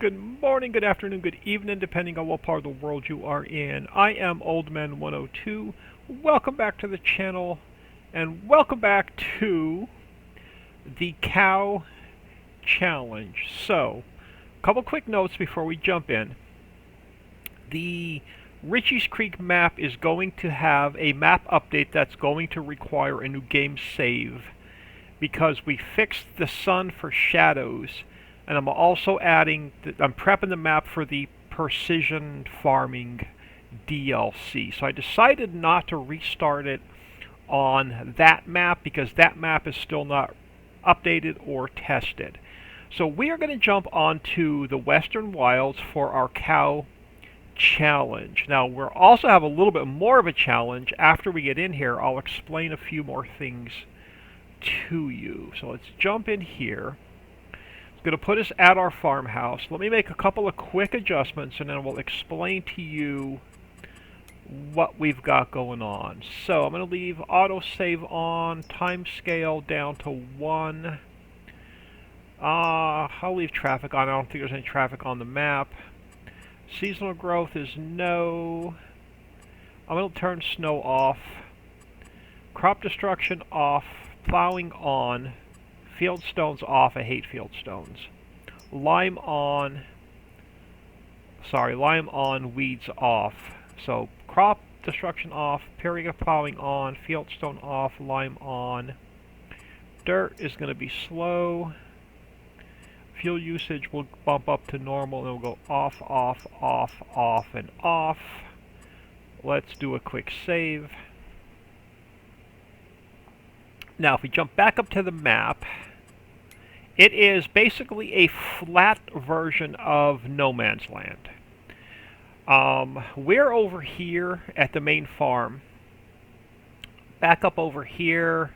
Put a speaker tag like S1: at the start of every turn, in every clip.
S1: Good morning, good afternoon, good evening, depending on what part of the world you are in. I am Oldman102. Welcome back to the channel, and welcome back to the cow challenge. So, a couple quick notes before we jump in. The Ricci's Creek map is going to have a map update that's going to require a new game save because we fixed the sun for shadows. And I'm also adding, I'm prepping the map for the precision farming DLC. So I decided not to restart it on that map because that map is still not updated or tested. So we are going to jump onto the Western Wilds for our cow challenge. Now we'll also have a little bit more of a challenge after we get in here. I'll explain a few more things to you. So let's jump in here. It's going to put us at our farmhouse. Let me make a couple of quick adjustments and then we'll explain to you what we've got going on. So I'm going to leave autosave on, time scale down to 1. I'll leave traffic on. I don't think there's any traffic on the map. Seasonal growth is no. I'm going to turn snow off. Crop destruction off. Plowing on. Field stones off. I hate field stones. Lime on. Sorry, lime on, weeds off. So crop destruction off, period of plowing on, field stone off, lime on. Dirt is going to be slow. Fuel usage will bump up to normal and it'll go off, off, off, off, and off. Let's do a quick save. Now if we jump back up to the map, it is basically a flat version of No Man's Land. We're over here at the main farm. Back up over here.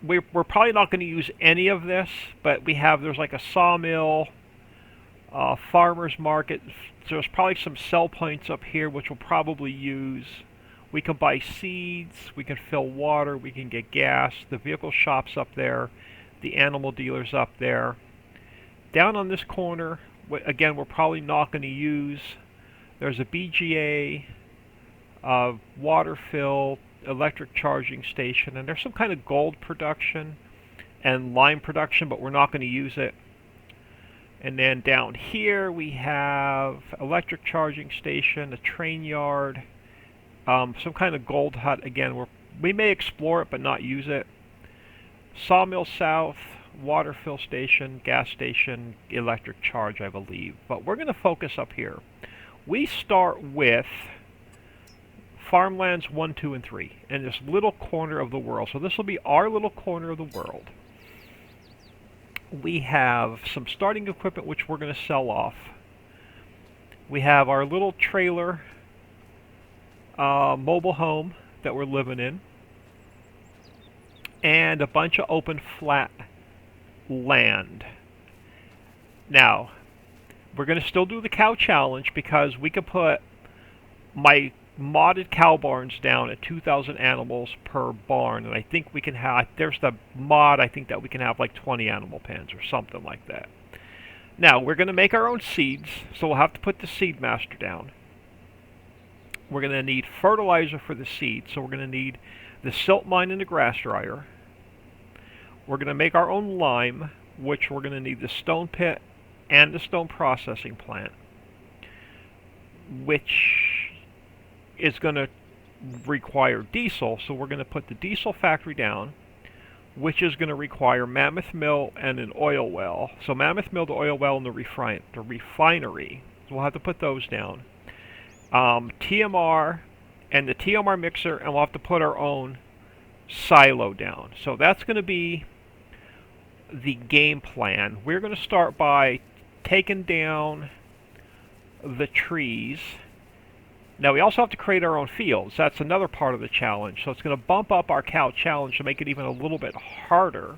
S1: We're probably not going to use any of this, but there's like a sawmill, farmer's market. There's probably some sell points up here which we'll probably use. We can buy seeds, we can fill water, we can get gas. The vehicle shop's up there. The animal dealer's up there. Down on this corner, again, we're probably not going to use. There's a BGA, water fill, electric charging station, and there's some kind of gold production and lime production, but we're not going to use it. And then down here we have electric charging station, a train yard, some kind of gold hut. Again, we may explore it but not use it. Sawmill South, water fill station, gas station, electric charge, I believe. But we're going to focus up here. We start with farmlands 1, 2, and 3 in this little corner of the world. So this will be our little corner of the world. We have some starting equipment which we're going to sell off. We have our little trailer, mobile home that we're living in, and a bunch of open flat land. Now, we're going to still do the cow challenge because we can put my modded cow barns down at 2,000 animals per barn, and I think we can have, there's the mod, I think that we can have like 20 animal pens or something like that. Now, we're going to make our own seeds, so we'll have to put the seed master down. We're going to need fertilizer for the seeds, so we're going to need the silt mine and the grass dryer. We're going to make our own lime, which we're going to need the stone pit and the stone processing plant, which is going to require diesel, so we're going to put the diesel factory down, which is going to require mammoth mill and an oil well. So mammoth mill, the oil well, and the refinery. So we'll have to put those down. TMR and the TMR mixer, and we'll have to put our own silo down. So that's going to be the game plan. We're going to start by taking down the trees. Now we also have to create our own fields. That's another part of the challenge. So it's going to bump up our cow challenge to make it even a little bit harder.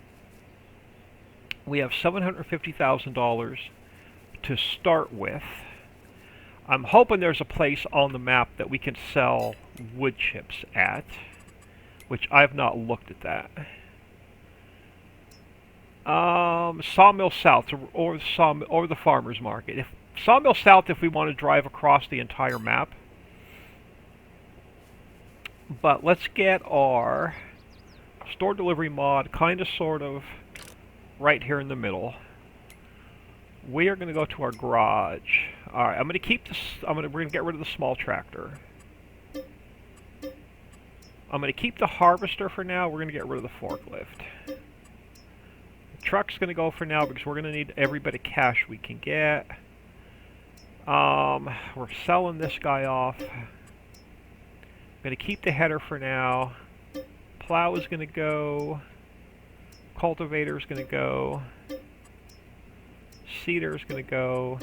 S1: We have $750,000 to start with. I'm hoping there's a place on the map that we can sell wood chips at, which I've not looked at that. Sawmill South or the farmers market. If Sawmill South, if we want to drive across the entire map. But let's get our store delivery mod kind of sort of right here in the middle. We are going to go to our garage. All right, I'm going to keep this. We're going to get rid of the small tractor. I'm going to keep the harvester for now. We're going to get rid of the forklift. The truck's going to go for now because we're going to need every bit of cash we can get. We're selling this guy off. I'm going to keep the header for now. Plow is going to go. Cultivator is going to go. Seeder is going to go.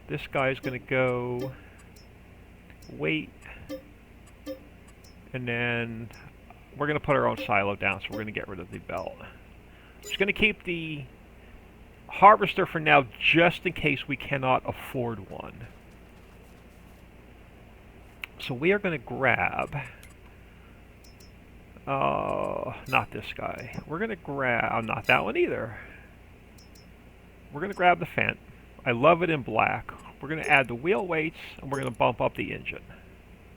S1: This guy is going to go. Wait. And then we're going to put our own silo down, so we're going to get rid of the belt. Just going to keep the harvester for now, just in case we cannot afford one. So we are going to grab... not this guy. We're going to grab... not that one either. We're going to grab the Fent. I love it in black. We're going to add the wheel weights, and we're going to bump up the engine.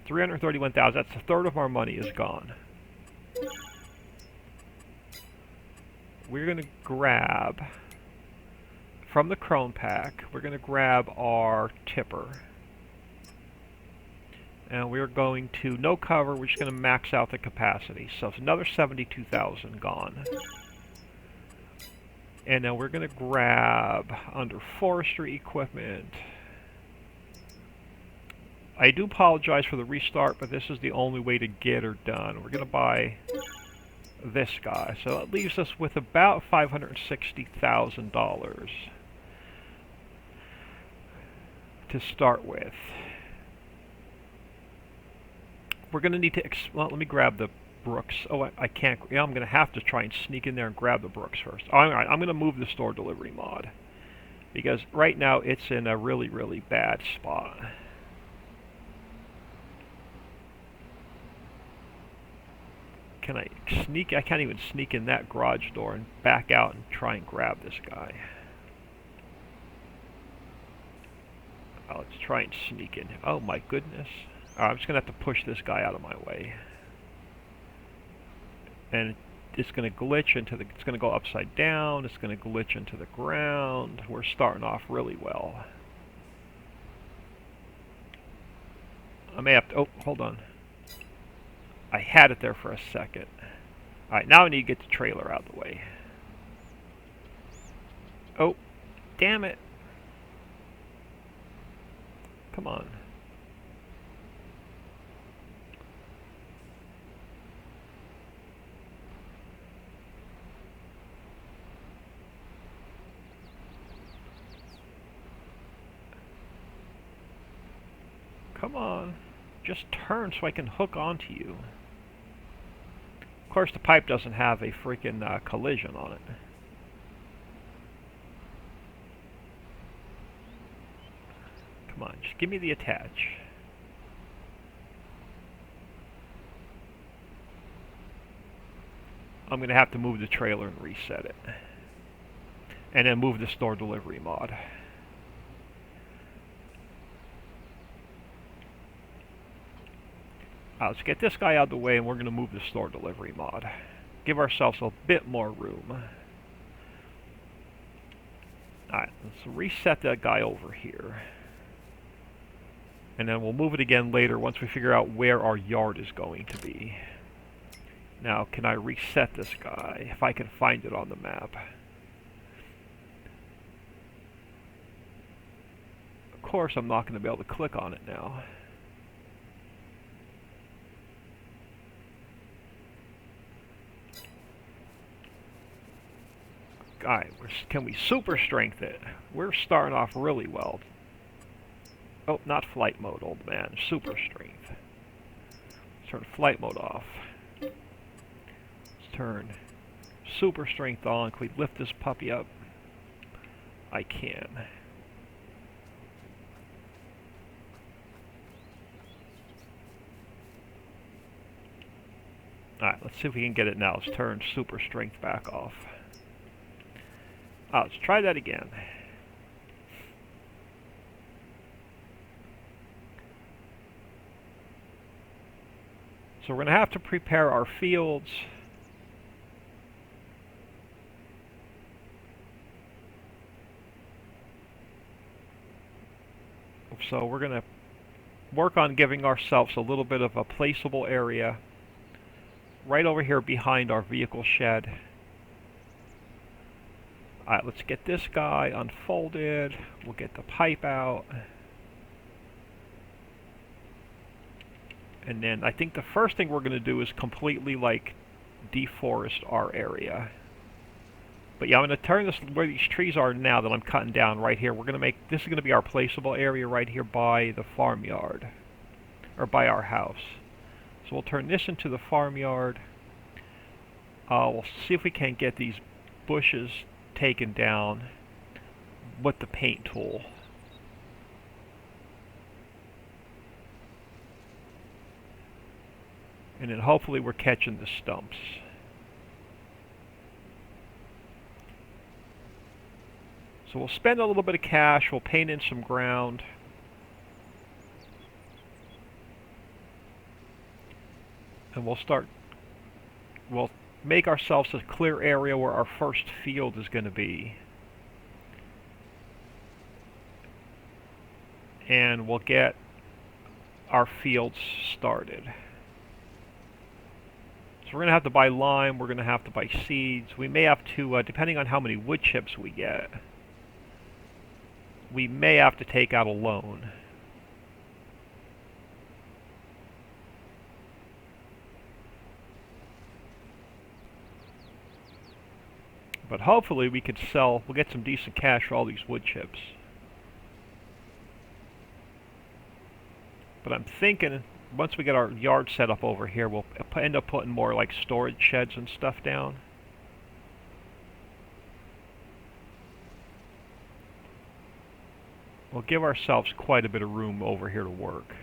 S1: 331,000. That's a third of our money is gone. We're going to grab... from the Chrome pack, we're going to grab our tipper. And we're going to no cover, we're just going to max out the capacity. So it's another 72,000 gone. And then we're going to grab under forestry equipment. I do apologize for the restart, but this is the only way to get her done. We're going to buy this guy. So that leaves us with about $560,000 to start with. We're going to need to... well, let me grab the Brooks. Oh, I can't... yeah, I'm going to have to try and sneak in there and grab the Brooks first. All right, I'm going to move the store delivery mod. Because right now it's in a really, really bad spot. Can I sneak? I can't even sneak in that garage door and back out and try and grab this guy. Oh, let's try and sneak in. Oh my goodness. I'm just going to have to push this guy out of my way. And it's going to glitch into the... it's going to go upside down. It's going to glitch into the ground. We're starting off really well. I may have to... oh, hold on. I had it there for a second. Alright, now I need to get the trailer out of the way. Oh, damn it. Come on. Come on. Just turn so I can hook onto you. Of course, the pipe doesn't have a freaking collision on it. Come on, just give me the attach. I'm going to have to move the trailer and reset it. And then move the store delivery mod. Let's get this guy out of the way, and we're going to move the store delivery mod. Give ourselves a bit more room. Alright, let's reset that guy over here. And then we'll move it again later once we figure out where our yard is going to be. Now, can I reset this guy, if I can find it on the map? Of course, I'm not going to be able to click on it now. Alright, can we super strength it? We're starting off really well. Oh, not flight mode, old man. Super strength. Let's turn flight mode off. Let's turn super strength on. Can we lift this puppy up? I can. Alright, let's see if we can get it now. Let's turn super strength back off. Let's try that again. So we're going to have to prepare our fields. So we're going to work on giving ourselves a little bit of a placeable area right over here behind our vehicle shed. Alright, let's get this guy unfolded. We'll get the pipe out. And then I think the first thing we're going to do is completely like deforest our area. But yeah, I'm going to turn this where these trees are now that I'm cutting down right here. We're going to make this is going to be our placeable area right here by the farmyard, or by our house. So we'll turn this into the farmyard. We'll see if we can get these bushes taken down with the paint tool. And then hopefully we're catching the stumps. So we'll spend a little bit of cash, we'll paint in some ground. And we'll make ourselves a clear area where our first field is going to be. And we'll get our fields started. So we're going to have to buy lime, we're going to have to buy seeds. We may have to, depending on how many wood chips we get, we may have to take out a loan. But hopefully we could we'll get some decent cash for all these wood chips. But I'm thinking once we get our yard set up over here, we'll end up putting more like storage sheds and stuff down. We'll give ourselves quite a bit of room over here to work.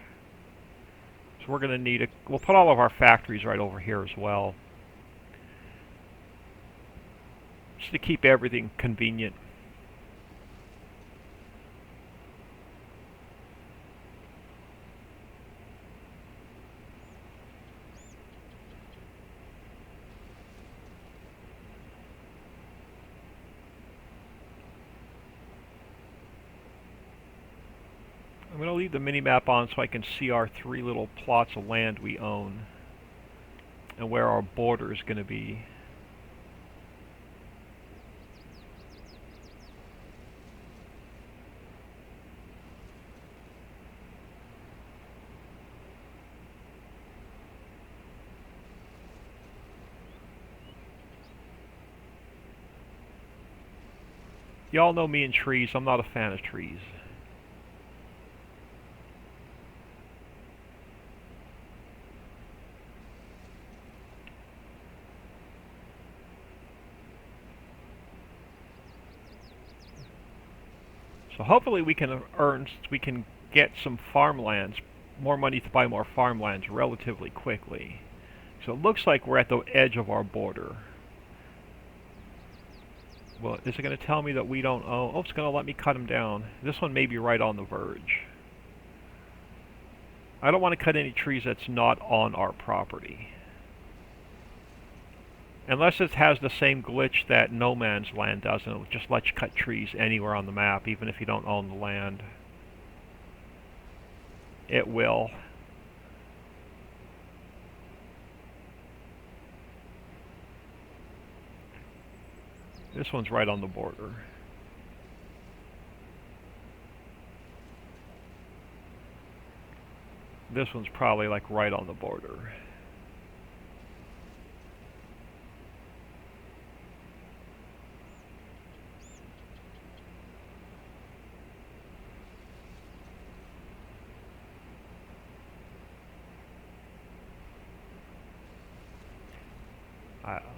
S1: So we're going to need we'll put all of our factories right over here as well, just to keep everything convenient. I'm going to leave the mini-map on so I can see our 3 little plots of land we own and where our border is going to be. Y'all know me and trees. I'm not a fan of trees. So hopefully we can get some farmlands, more money to buy more farmlands relatively quickly. So it looks like we're at the edge of our border. Well, is it going to tell me that we don't own? Oh, it's going to let me cut them down. This one may be right on the verge. I don't want to cut any trees that's not on our property. Unless it has the same glitch that No Man's Land does, and it'll just let you cut trees anywhere on the map, even if you don't own the land. It will. This one's right on the border. This one's probably like right on the border.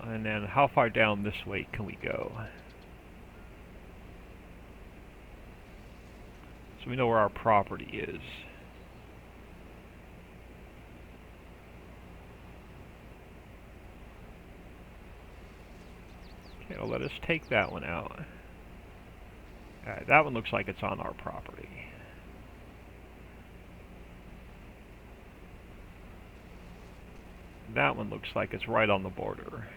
S1: And then how far down this way can we go? So we know where our property is. . So let us take that one out. Alright, that one looks like it's on our property. That one looks like it's right on the border.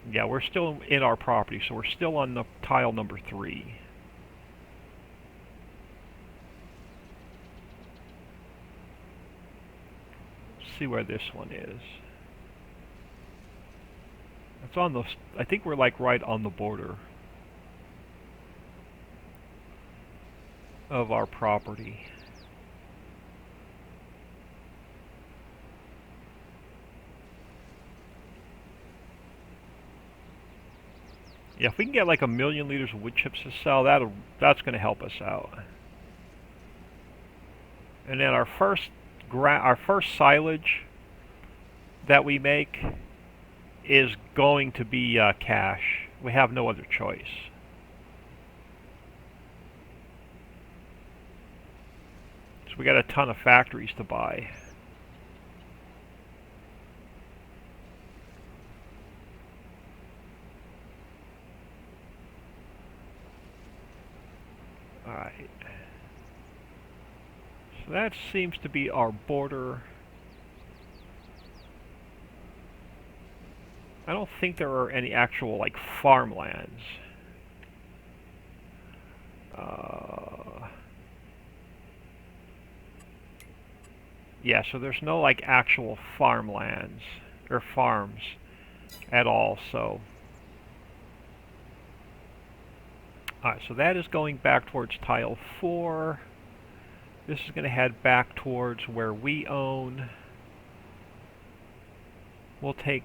S1: Yeah, we're still in our property, so we're still on the tile number 3. Let's see where this one is. It's on the, I think we're like right on the border of our property. Yeah, if we can get like 1,000,000 liters of wood chips to sell, that's going to help us out. And then our first silage that we make is going to be cash. We have no other choice. So we got a ton of factories to buy. Alright. So that seems to be our border. I don't think there are any actual, like, farmlands. Yeah, so there's no, like, actual farmlands or farms at all, so. Alright, so that is going back towards tile 4. This is going to head back towards where we own. We'll take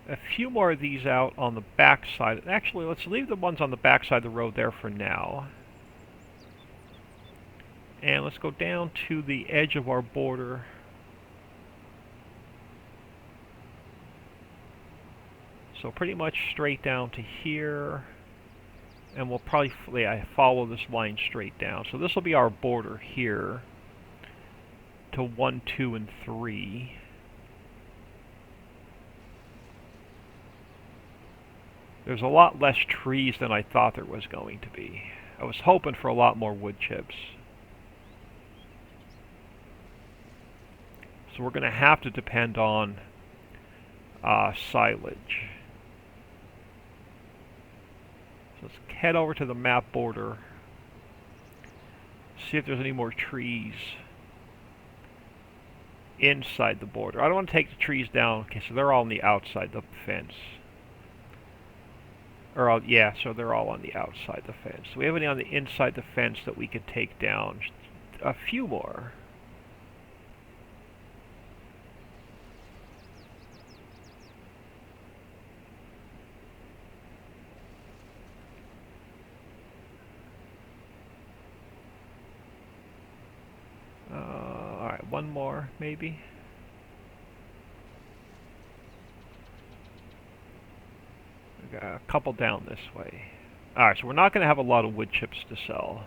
S1: a few more of these out on the back side. Actually, let's leave the ones on the back side of the road there for now. And let's go down to the edge of our border. So pretty much straight down to here. And we'll probably follow this line straight down. So this will be our border here to 1, 2, and 3. There's a lot less trees than I thought there was going to be. I was hoping for a lot more wood chips. So we're going to have to depend on silage. So let's head over to the map border. See if there's any more trees inside the border. I don't want to take the trees down. Okay, so they're all on the outside the fence. Or, yeah, so they're all on the outside the fence. Do we have any on the inside the fence that we could take down? A few more. Alright, one more, maybe. We got a couple down this way. Alright, so we're not going to have a lot of wood chips to sell.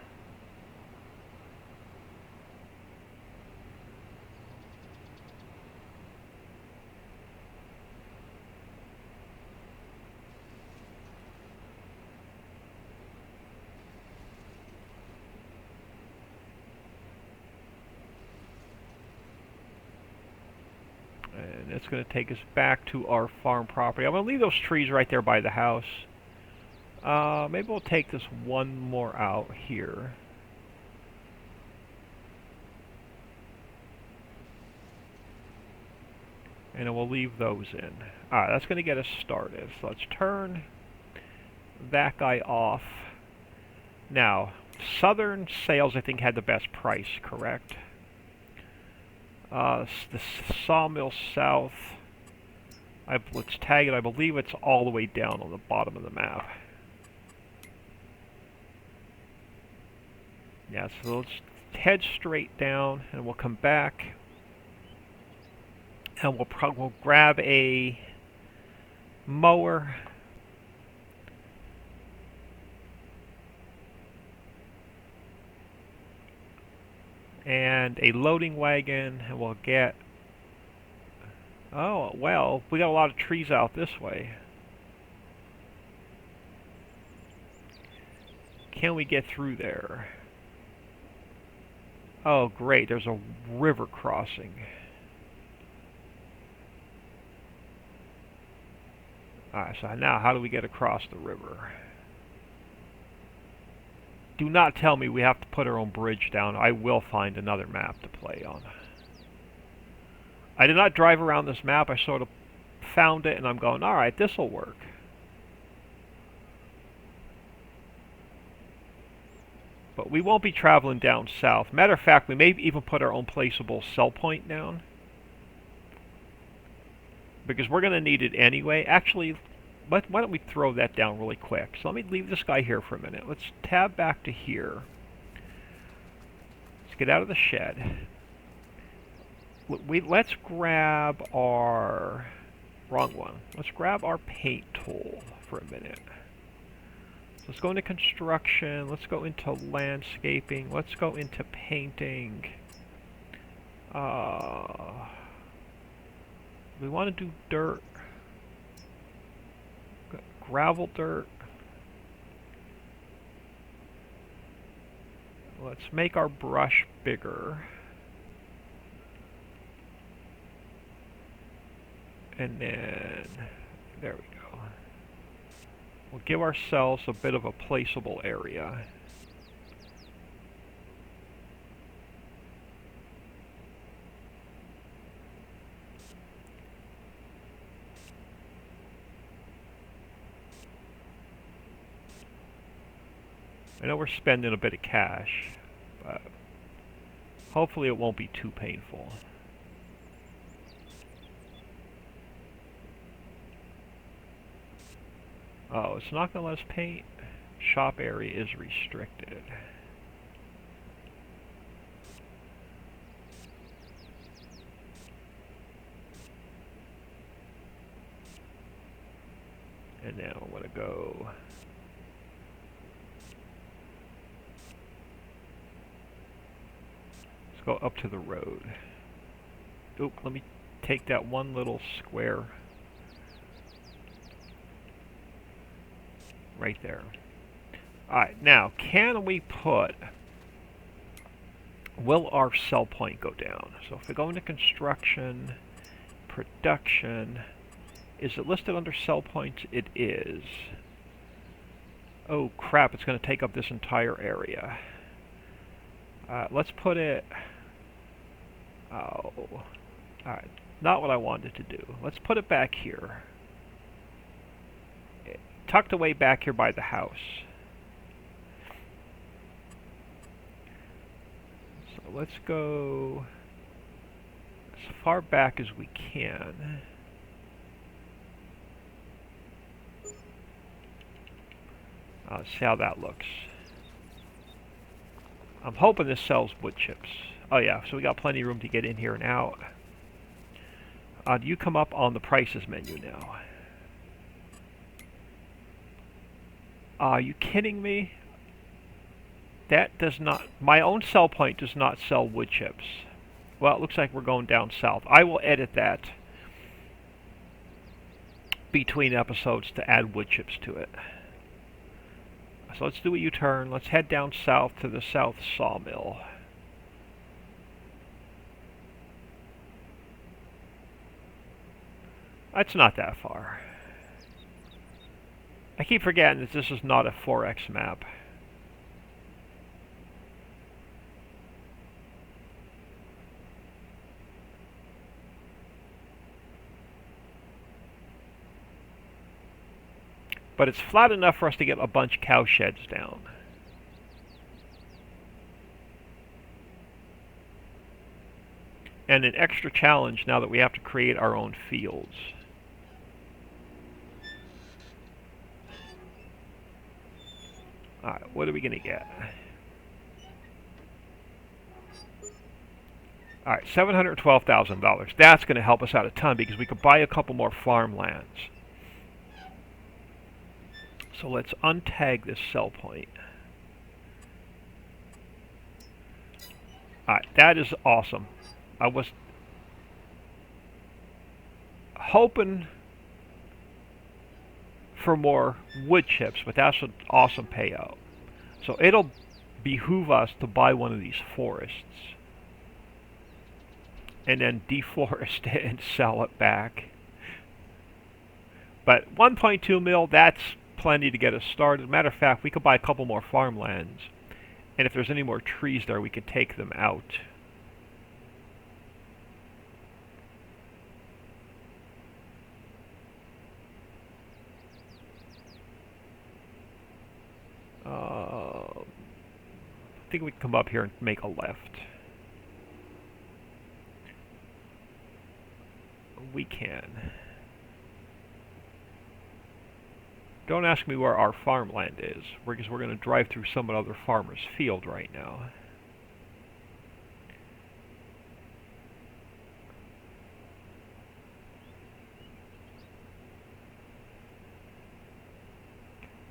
S1: And it's going to take us back to our farm property. I'm going to leave those trees right there by the house. Maybe we'll take this one more out here. And then we'll leave those in. Alright, that's going to get us started. So let's turn that guy off. Now, Southern Sales, I think, had the best price, correct? The Sawmill South, let's tag it, I believe it's all the way down on the bottom of the map. Yeah, so let's head straight down, and we'll come back, and we'll grab a mower, and a loading wagon, and we'll get... Oh, well, we got a lot of trees out this way. Can we get through there? Oh, great, there's a river crossing. Alright, so now how do we get across the river? Do not tell me we have to put our own bridge down. I will find another map to play on. I did not drive around this map. I sort of found it, and I'm going, alright, this'll work. But we won't be traveling down south. Matter of fact, we may even put our own placeable sell point down, because we're going to need it anyway. Actually, why don't we throw that down really quick? So let me leave this guy here for a minute. Let's tab back to here. Let's get out of the shed. Let's grab our... Wrong one. Let's grab our paint tool for a minute. Let's go into construction. Let's go into landscaping. Let's go into painting. We want to do dirt. Gravel dirt. Let's make our brush bigger. And then, there we go. We'll give ourselves a bit of a placeable area. I know we're spending a bit of cash, but hopefully it won't be too painful. Oh, it's not going to let us paint. Shop area is restricted. And now I'm going to go... Let's go up to the road. Oop, let me take that one little square right there. Alright, now, can we put... Will our sell point go down? So if we go into construction, production, is it listed under sell points? It is. Oh crap, it's going to take up this entire area. Let's put it... Oh. Alright, not what I wanted to do. Let's put it back here. Tucked away back here by the house. So let's go as far back as we can. Let's see how that looks. I'm hoping this sells wood chips. Oh yeah, so we got plenty of room to get in here and out. Do you come up on the prices menu now? Are you kidding me? That does not... My own sell point does not sell wood chips. Well, it looks like we're going down south. I will edit that between episodes to add wood chips to it. So let's do a U-turn. Let's head down south to the south sawmill. That's not that far. I keep forgetting that this is not a 4X map. But it's flat enough for us to get a bunch of cow sheds down. And an extra challenge now that we have to create our own fields. Alright, what are we going to get? Alright, $712,000. That's going to help us out a ton because we could buy a couple more farmlands. So let's untag this sell point. Alright, that is awesome. I was hoping for more wood chips, but that's an awesome payout. So it'll behoove us to buy one of these forests and then deforest it and sell it back. But 1.2 mil, that's plenty to get us started. Matter of fact, we could buy a couple more farmlands, and if there's any more trees there, we could take them out. I think we can come up here and make a left. We can. Don't ask me where our farmland is, because we're going to drive through some other farmer's field right now.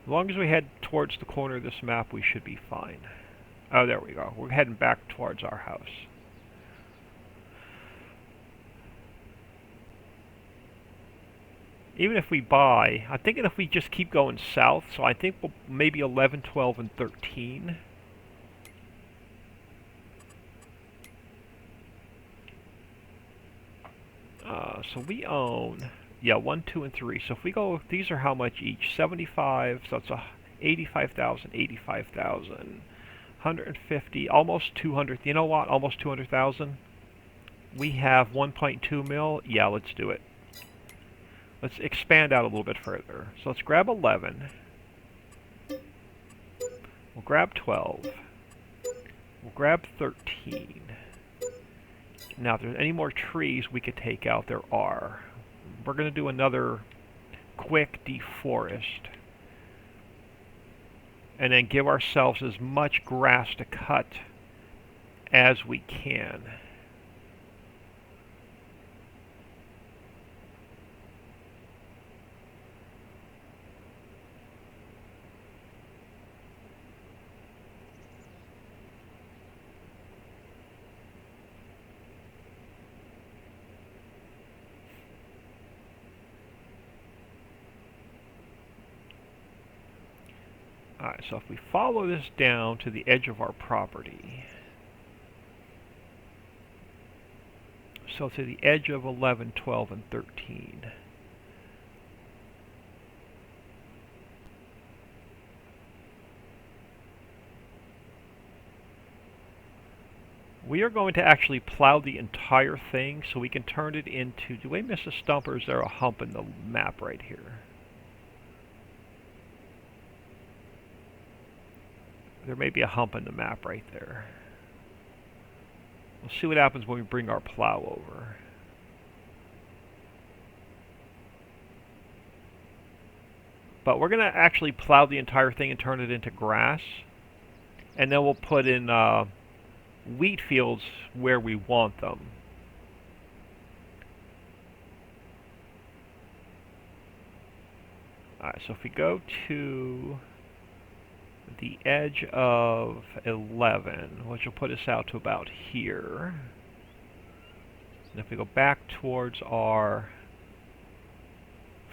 S1: As long as we head towards the corner of this map, we should be fine. Oh, there we go. We're heading back towards our house. Even if we buy, I'm thinking if we just keep going south, so I think we'll maybe 11, 12, and 13. So we own, yeah, 1, 2, and 3. So if we go, these are how much each? 75, so it's 85,000, 85,000, 150, almost 200. You know what? Almost 200,000. We have 1.2 mil. Yeah, let's do it. Let's expand out a little bit further. So let's grab 11. We'll grab 12. We'll grab 13. Now, if there's any more trees we could take out, there are. We're going to do another quick deforest. And then give ourselves as much grass to cut as we can. Alright, so if we follow this down to the edge of our property, so to the edge of 11, 12, and 13, we are going to actually plow the entire thing so we can turn it into, do we miss a stump or is there a hump in the map right here? There may be a hump in the map right there. We'll see what happens when we bring our plow over. But we're going to actually plow the entire thing and turn it into grass. And then we'll put in wheat fields where we want them. Alright, so if we go to the edge of 11, which will put us out to about here. And if we go back towards our,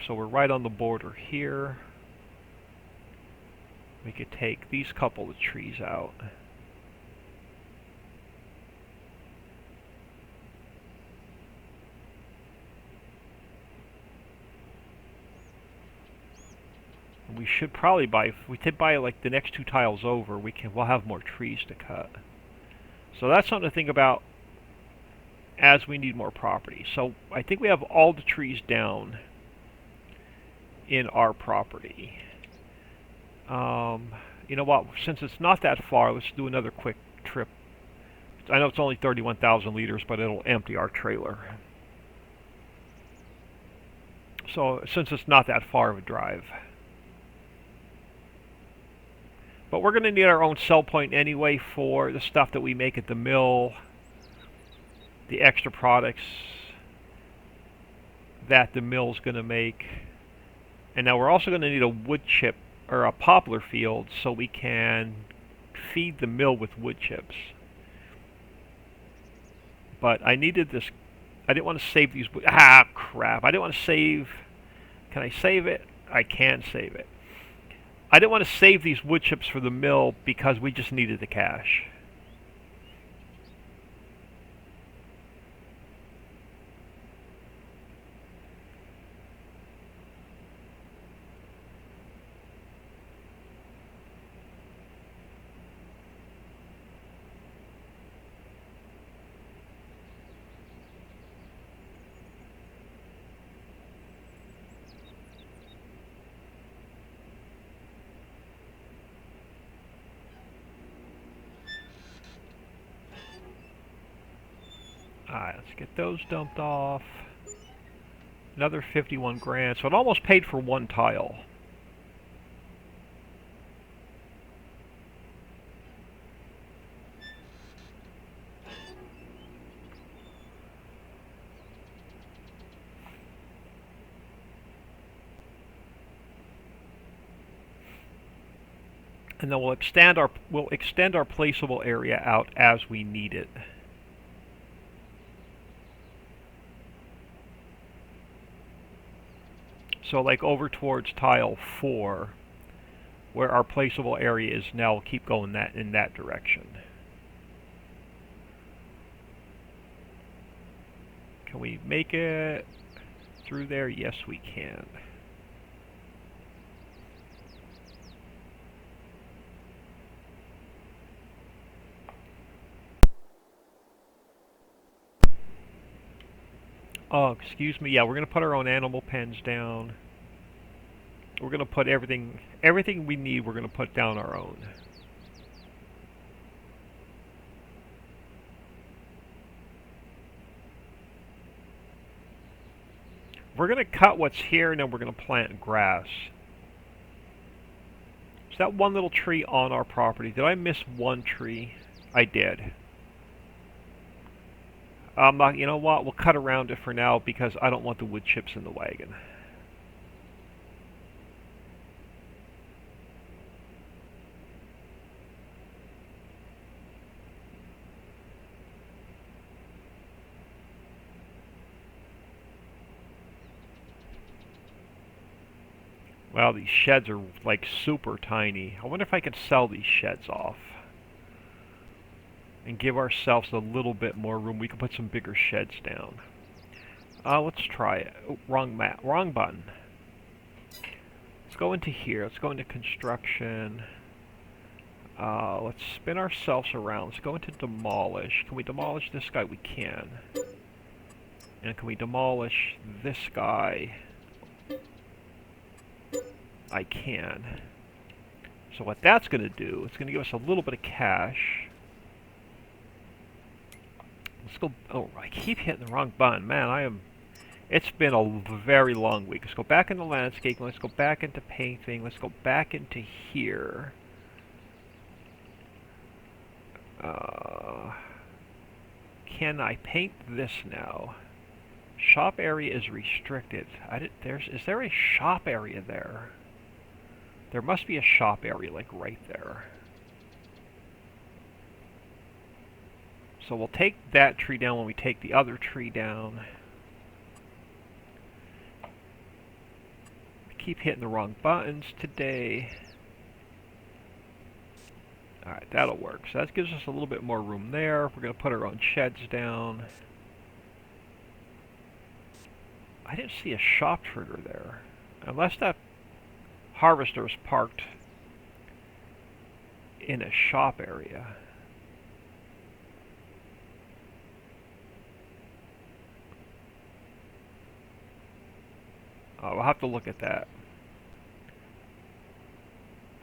S1: so we're right on the border here, we could take these couple of trees out. We should probably buy, if we did buy like the next 2 tiles over, we'll have more trees to cut. So that's something to think about as we need more property. So I think we have all the trees down in our property. You know what, since it's not that far, let's do another quick trip. I know it's only 31,000 liters, but it'll empty our trailer. So since it's not that far of a drive. But we're going to need our own sell point anyway for the stuff that we make at the mill, the extra products that the mill's going to make. And now we're also going to need a wood chip or a poplar field so we can feed the mill with wood chips. but I needed this. I didn't want to save these. Ah, crap! I didn't want to save. Can I save it? I can save it. I didn't want to save these wood chips for the mill because we just needed the cash. Alright, let's get those dumped off. Another 51 grand, so it almost paid for one tile. And then we'll extend our placeable area out as we need it. So like over towards tile 4, where our placeable area is now, we'll keep going in that direction. Can we make it through there? Yes, we can. Oh, excuse me. Yeah, we're going to put our own animal pens down. We're going to put everything we need, we're going to put down our own. We're going to cut what's here, and then we're going to plant grass. Is that one little tree on our property? Did I miss one tree? I did. You know what? We'll cut around it for now because I don't want the wood chips in the wagon. Wow, these sheds are like super tiny. I wonder if I can sell these sheds off and give ourselves a little bit more room. We can put some bigger sheds down. Let's try it. Oh, wrong button. Let's go into here. Let's go into construction. Let's spin ourselves around. Let's go into demolish. Can we demolish this guy? We can. And can we demolish this guy? I can. So what that's going to do, it's going to give us a little bit of cash. Let's go. Oh, I keep hitting the wrong button. Man, it's been a very long week. Let's go back into landscaping. Let's go back into painting. Let's go back into here. Can I paint this now? Shop area is restricted. Is there a shop area there? There must be a shop area, like, right there. So we'll take that tree down when we take the other tree down. I keep hitting the wrong buttons today. Alright, that'll work. So that gives us a little bit more room there. We're going to put our own sheds down. I didn't see a shop trigger there. Unless that harvester is parked in a shop area. We'll have to look at that.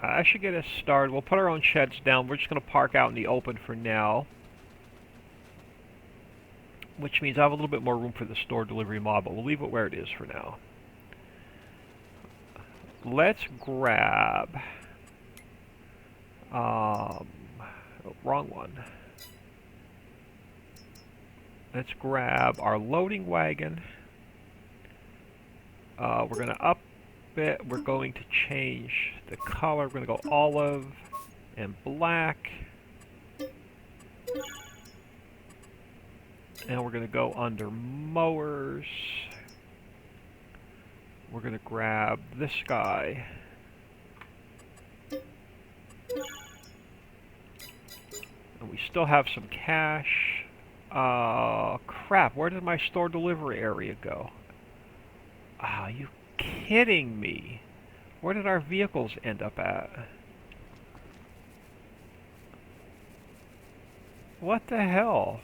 S1: I should get us started. We'll put our own sheds down. We're just going to park out in the open for now. Which means I have a little bit more room for the store delivery mod, but we'll leave it where it is for now. Let's grab... oh, wrong one. Let's grab our loading wagon. We're going to up it. We're going to change the color. We're going to go olive and black. And we're going to go under mowers. We're going to grab this guy. And we still have some cash. Crap, where did my store delivery area go? Ah, you kidding me? Where did our vehicles end up at? What the hell?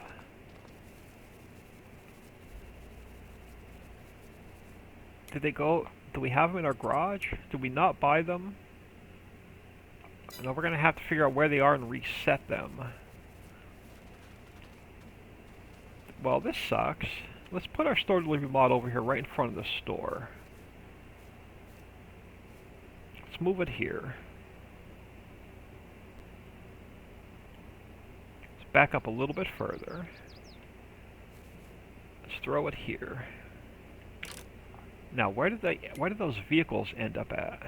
S1: Did they go? Do we have them in our garage? Did we not buy them? No, we're gonna have to figure out where they are and reset them. Well, this sucks. Let's put our store delivery mod over here right in front of the store. Let's move it here. Let's back up a little bit further. Let's throw it here. Now, where did those vehicles end up at?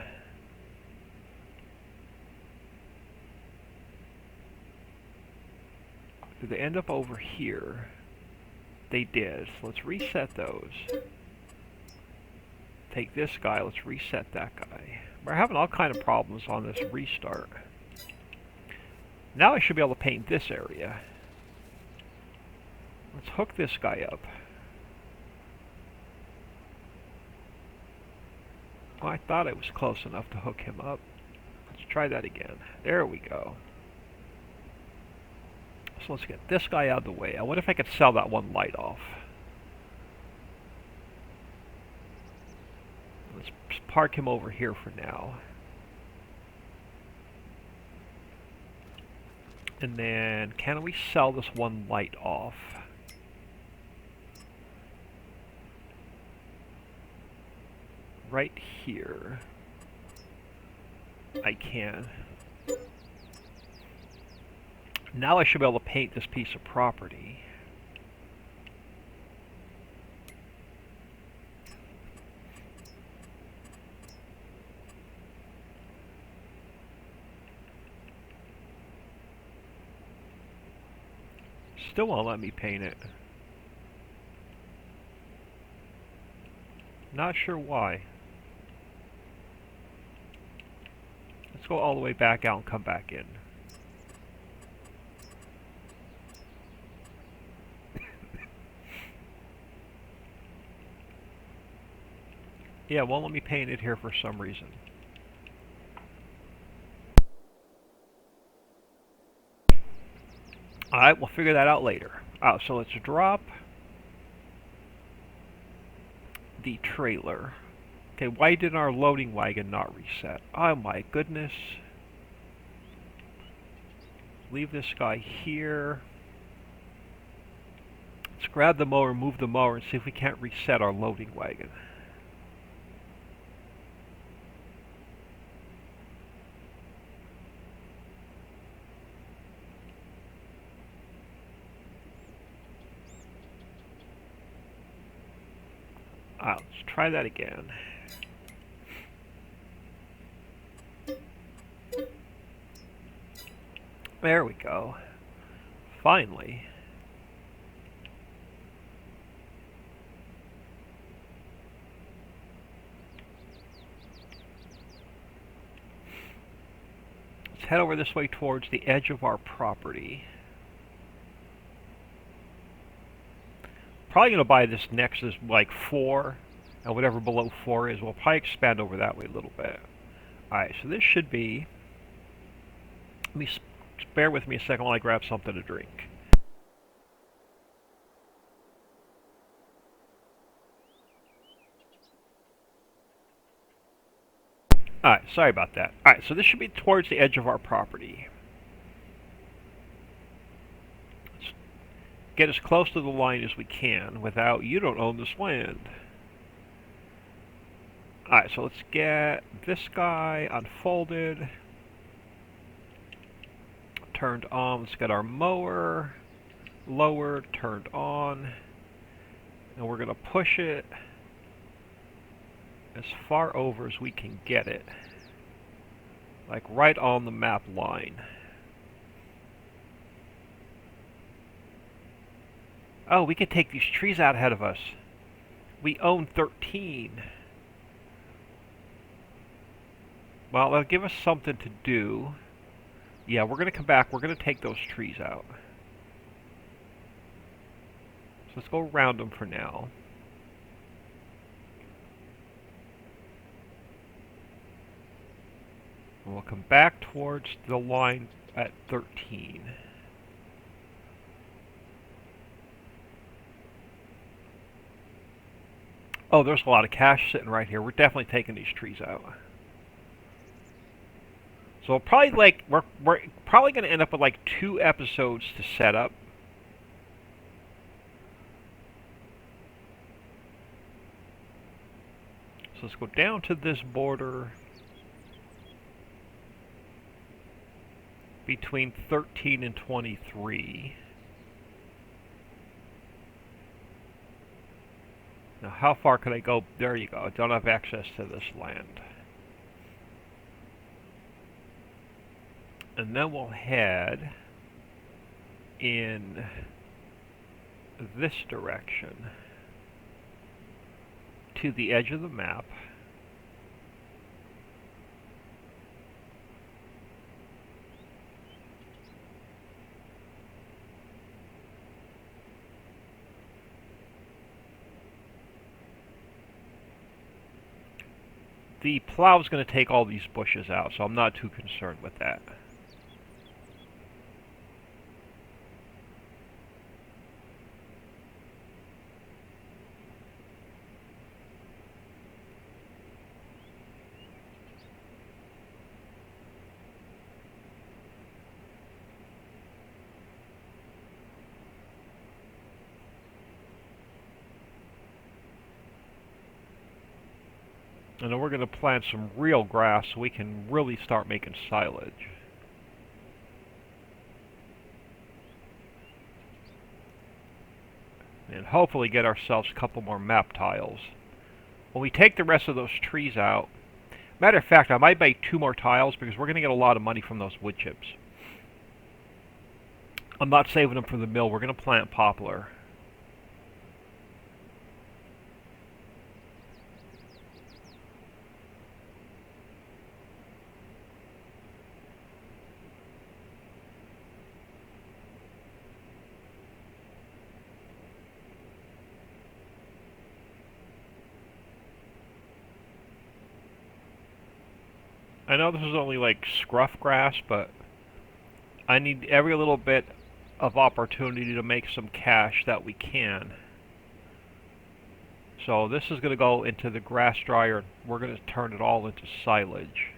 S1: Did they end up over here? They did. So let's reset those. Take this guy, let's reset that guy. We're having all kind of problems on this restart. Now I should be able to paint this area. Let's hook this guy up. Well, I thought I was close enough to hook him up. Let's try that again. There we go. So let's get this guy out of the way. I wonder if I could sell that one light off. Let's park him over here for now. And then, can we sell this one light off? Right here. I can. Now I should be able to paint this piece of property. Still won't let me paint it. Not sure why. Let's go all the way back out and come back in. Yeah, it won't let me paint it here for some reason. Alright, we'll figure that out later. So let's drop the trailer. Okay, why did our loading wagon not reset? Oh my goodness. Leave this guy here. Let's grab the mower, move the mower, and see if we can't reset our loading wagon. Let's try that again. There we go. Finally. Let's head over this way towards the edge of our property. Probably going to buy this next is like 4, and whatever below 4 is, we'll probably expand over that way a little bit. Alright, so this should be... bear with me a second while I grab something to drink. Alright, sorry about that. Alright, so this should be towards the edge of our property. Let's get as close to the line as we can without, you don't own this land. Alright, so let's get this guy unfolded. Turned on. Let's get our mower lowered, turned on. And we're going to push it as far over as we can get it. Like right on the map line. Oh, we could take these trees out ahead of us. We own 13. Well, that'll give us something to do. Yeah, we're going to come back. We're going to take those trees out. So let's go around them for now. And we'll come back towards the line at 13. Oh, there's a lot of cash sitting right here. We're definitely taking these trees out. So we'll probably we're probably going to end up with like 2 episodes to set up. So let's go down to this border between 13 and 23. Now, how far can I go? There you go. I don't have access to this land. And then we'll head in this direction to the edge of the map. The plow is going to take all these bushes out, so I'm not too concerned with that. And then we're going to plant some real grass so we can really start making silage. And hopefully get ourselves a couple more map tiles. When we take the rest of those trees out, matter of fact, I might make 2 more tiles because we're going to get a lot of money from those wood chips. I'm not saving them for the mill. We're going to plant poplar. I know this is only like scruff grass, but I need every little bit of opportunity to make some cash that we can. So this is going to go into the grass dryer. We're going to turn it all into silage.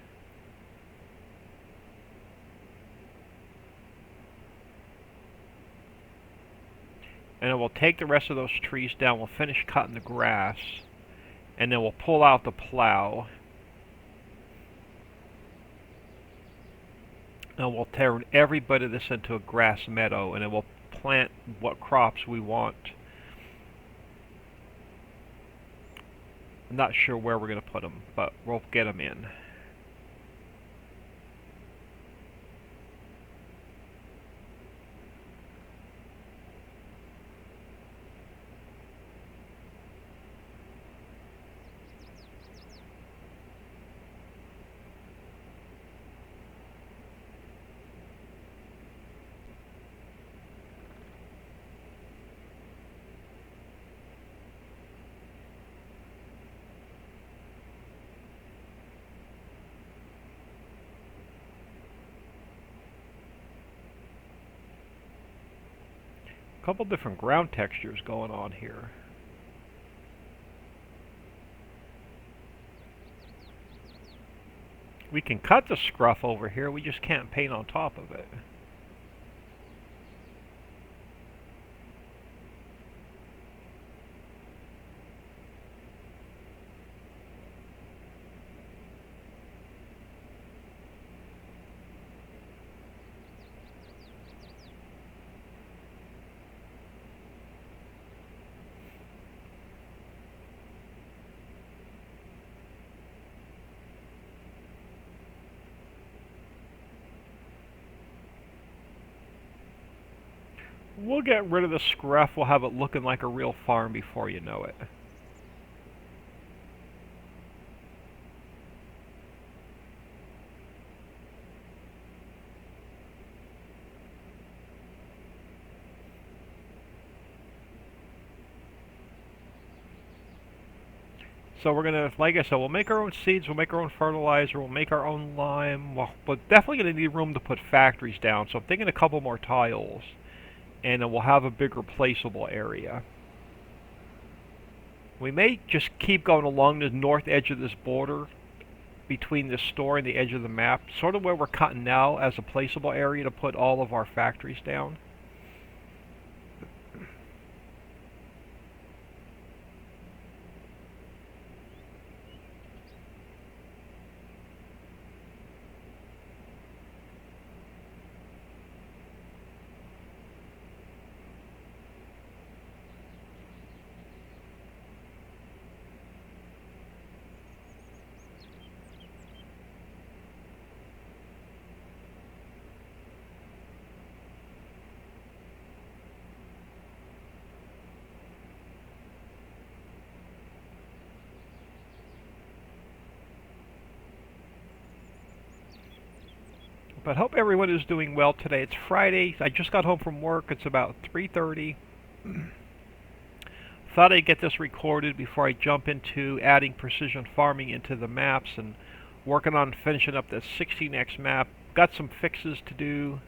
S1: And then we'll take the rest of those trees down. We'll finish cutting the grass. And then we'll pull out the plow. And we'll turn every bit of this into a grass meadow. And then we'll plant what crops we want. I'm not sure where we're going to put them, but we'll get them in. A couple different ground textures going on here. We can cut the scruff over here, we just can't paint on top of it. We'll get rid of the scruff. We'll have it looking like a real farm before you know it. So we're gonna, like I said, we'll make our own seeds, we'll make our own fertilizer, we'll make our own lime. Well, we're definitely gonna need room to put factories down. So I'm thinking a couple more tiles, and then we'll have a bigger placeable area. We may just keep going along the north edge of this border between the store and the edge of the map, sort of where we're cutting now as a placeable area to put all of our factories down. But hope everyone is doing well today. It's Friday. I just got home from work. It's about 3:30. Thought I'd get this recorded before I jump into adding precision farming into the maps and working on finishing up the 16x map. Got some fixes to do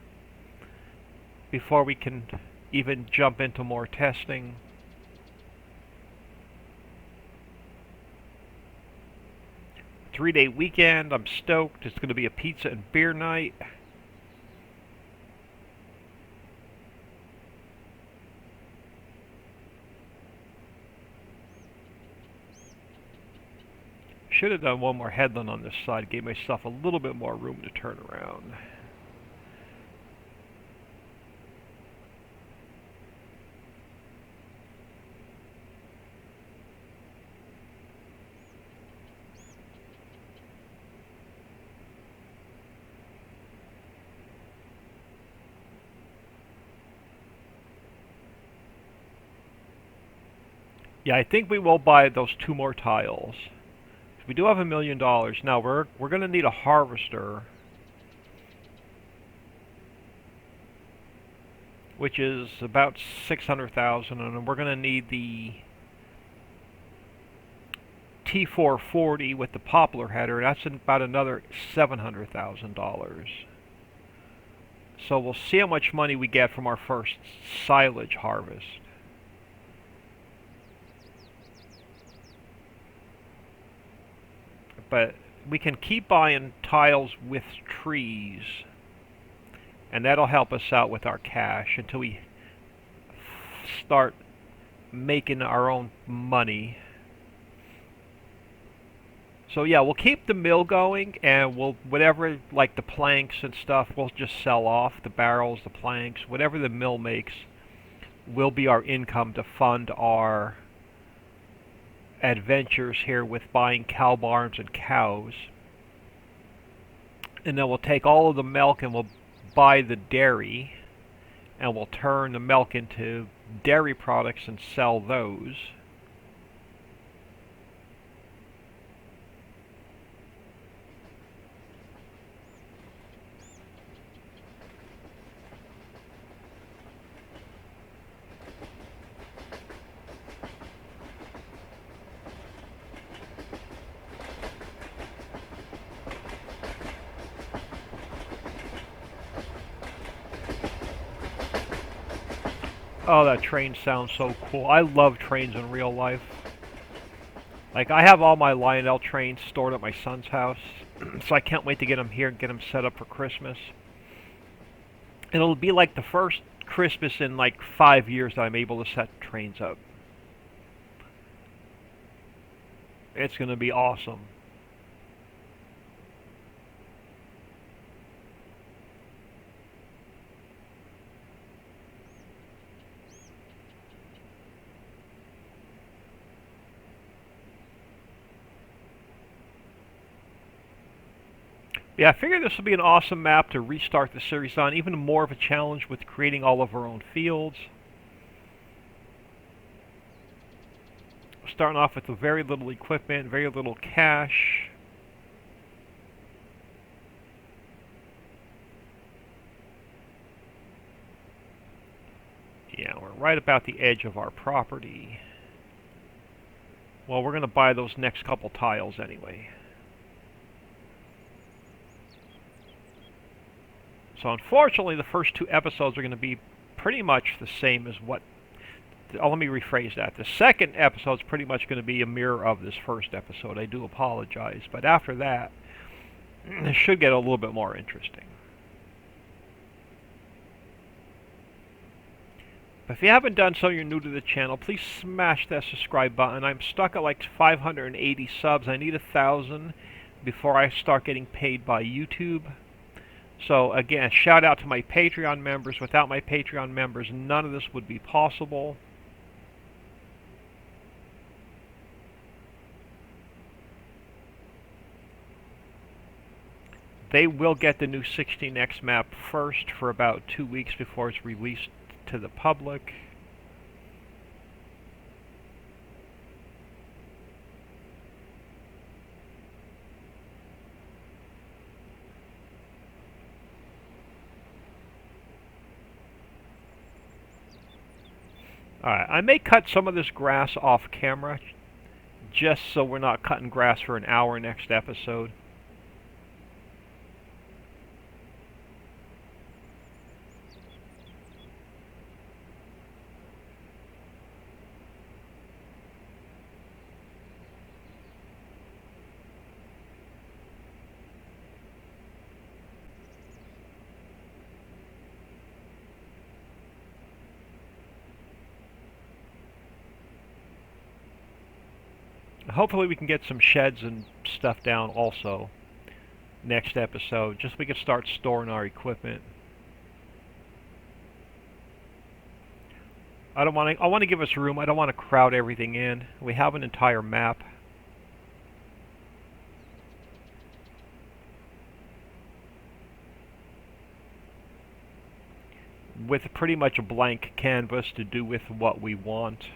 S1: before we can even jump into more testing. Three-day weekend. I'm stoked. It's going to be a pizza and beer night. Should have done one more headland on this side. Gave myself a little bit more room to turn around. Yeah, I think we will buy those two more tiles. We do have $1 million. Now we're going to need a harvester, which is about 600,000, and we're going to need the T440 with the poplar header. That's about another $700,000. So we'll see how much money we get from our first silage harvest. But we can keep buying tiles with trees, and that'll help us out with our cash until we start making our own money. So yeah, we'll keep the mill going, and we'll, whatever, like the planks and stuff, we'll just sell off. The barrels, the planks, whatever the mill makes will be our income to fund our adventures here with buying cow barns and cows. And then we'll take all of the milk and we'll buy the dairy, and we'll turn the milk into dairy products and sell those. Oh, that train sounds so cool. I love trains in real life. Like, I have all my Lionel trains stored at my son's house, so I can't wait to get them here and get them set up for Christmas. It'll be like the first Christmas in like 5 years that I'm able to set trains up. It's going to be awesome. Yeah, I figured this would be an awesome map to restart the series on, even more of a challenge with creating all of our own fields. Starting off with very little equipment, very little cash. Yeah, we're right about the edge of our property. Well, we're going to buy those next couple tiles anyway. So unfortunately, the first two episodes are going to be pretty much the same as what... Oh, let me rephrase that. The second episode is pretty much going to be a mirror of this first episode. I do apologize. But after that, it should get a little bit more interesting. But if you haven't done so, you're new to the channel, please smash that subscribe button. I'm stuck at like 580 subs. I need 1,000 before I start getting paid by YouTube. So again, shout out to my Patreon members. Without my Patreon members, none of this would be possible. They will get the new 16x map first for about 2 weeks before it's released to the public. Alright, I may cut some of this grass off camera, just so we're not cutting grass for an hour next episode. Hopefully we can get some sheds and stuff down also next episode, just so we can start storing our equipment. I want to give us room. I don't want to crowd everything in. We have an entire map. With pretty much a blank canvas to do with what we want.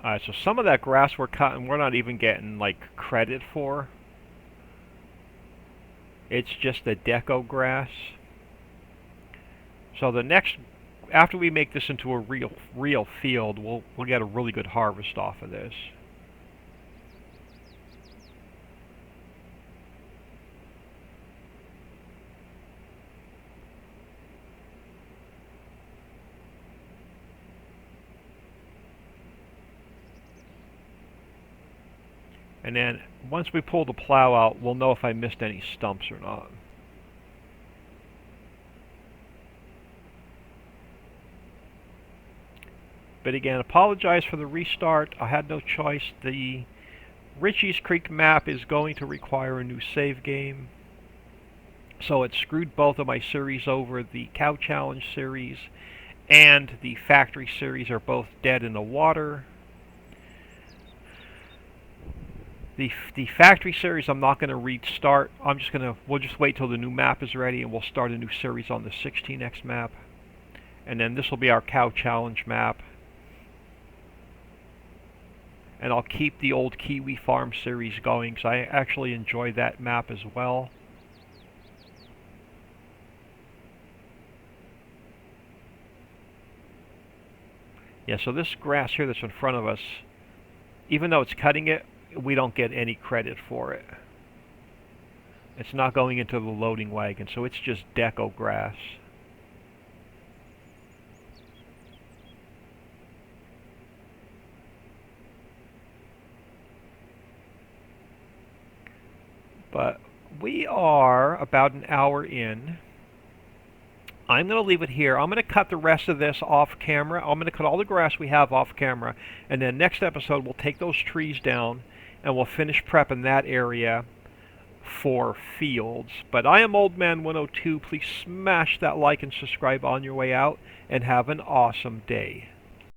S1: Alright, so some of that grass we're cutting, we're not even getting, like, credit for. It's just the deco grass. So the next, after we make this into a real field, we'll get a really good harvest off of this. And then, once we pull the plow out, we'll know if I missed any stumps or not. But again, apologize for the restart. I had no choice. The Ricci's Creek map is going to require a new save game. So it screwed both of my series over. The Cow Challenge series and the Factory series are both dead in the water. The factory series I'm not going to restart. We'll just wait till the new map is ready and we'll start a new series on the 16x map. And then this will be our Cow Challenge map. And I'll keep the old Kiwi Farm series going because I actually enjoy that map as well. Yeah, so this grass here that's in front of us, even though it's cutting it, we don't get any credit for it. It's not going into the loading wagon, so it's just deco grass. But we are about an hour in. I'm going to leave it here. I'm going to cut the rest of this off camera. I'm going to cut all the grass we have off camera. And then next episode, we'll take those trees down and we'll finish prepping that area for fields. But I am Old Man 102. Please smash that like and subscribe on your way out and have an awesome day.